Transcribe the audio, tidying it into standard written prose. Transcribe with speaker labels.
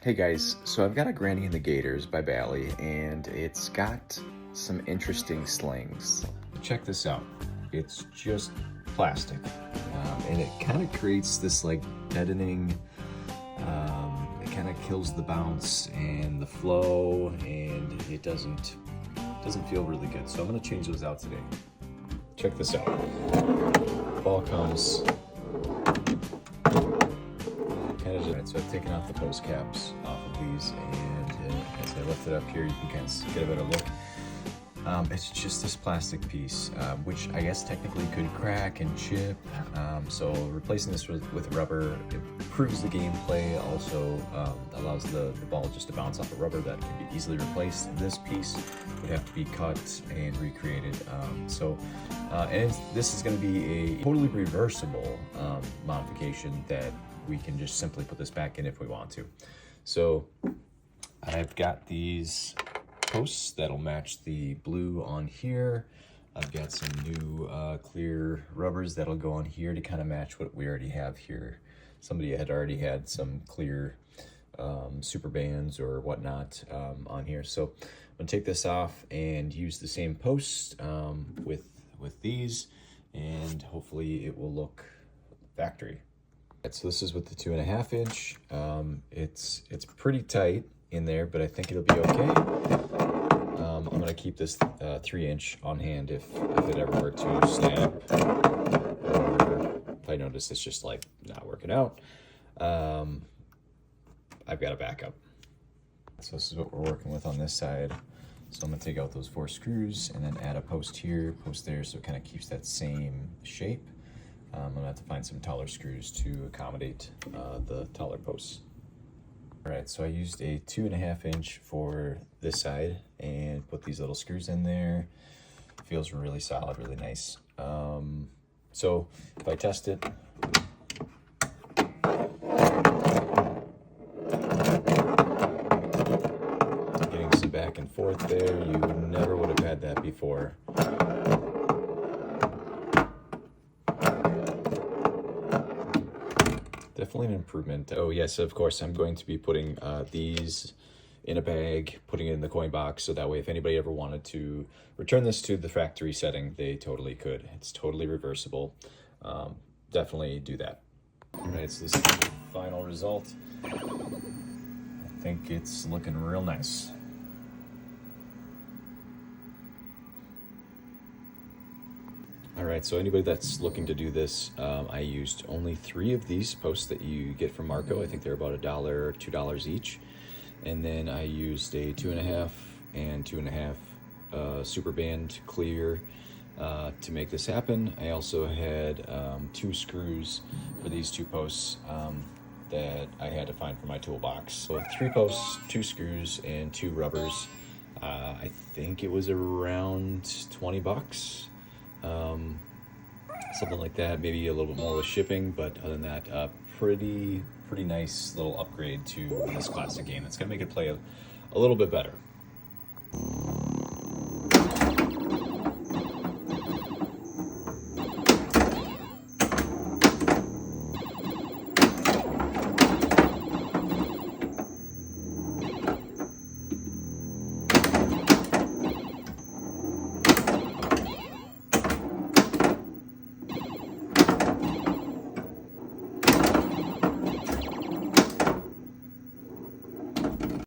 Speaker 1: Hey guys, so I've got a Granny in the Gators by Bally, and it's got some interesting slings. Check this out. It's just plastic, and it kind of creates this like deadening, it kind of kills the bounce and the flow, and it doesn't feel really good. So I'm gonna change those out today. Check this out. Ball comes. So I've taken off the post caps off of these, and as I lift it up here, you can kind of get a better look. It's just this plastic piece, which I guess technically could crack and chip. So replacing this with rubber improves the gameplay, also allows the ball just to bounce off the rubber that can be easily replaced. This piece would have to be cut and recreated. And this is going to be a totally reversible modification that we can just simply put this back in if we want to. So I've got these posts that'll match the blue on here. I've got some new clear rubbers that'll go on here to kind of match what we already have here. Somebody had already had some clear super bands or whatnot on here. So I'm gonna take this off and use the same posts with these, and hopefully it will look factory. So this is with the 2.5 inch. It's pretty tight in there, but I think it'll be okay. I'm gonna keep this 3 inch on hand if it ever were to snap, or if I notice it's just like not working out. I've got a backup. So this is what we're working with on this side. So I'm gonna take out those 4 screws and then add a post here, post there, so it kind of keeps that same shape. I'm gonna have to find some taller screws to accommodate the taller posts. All right, so I used a 2.5 inch for this side and put these little screws in there. Feels really solid, really nice. So if I test it, getting some back and forth there, you never would have had that before. Definitely an improvement. Oh yes, of course, I'm going to be putting these in a bag, putting it in the coin box, so that way if anybody ever wanted to return this to the factory setting, they totally could. It's totally reversible. Definitely do that. All right, so this is the final result. I think it's looking real nice. All right, so anybody that's looking to do this, I used only 3 of these posts that you get from Marco. I think they're about $1 or $2 each. And then I used a 2.5 and 2.5 super band clear to make this happen. I also had 2 screws for these 2 posts that I had to find for my toolbox. So 3 posts, 2 screws, and 2 rubbers. I think it was around 20 bucks. Something like that, maybe a little bit more with shipping, but other than that, pretty nice little upgrade to this classic game. It's gonna make it play a little bit better.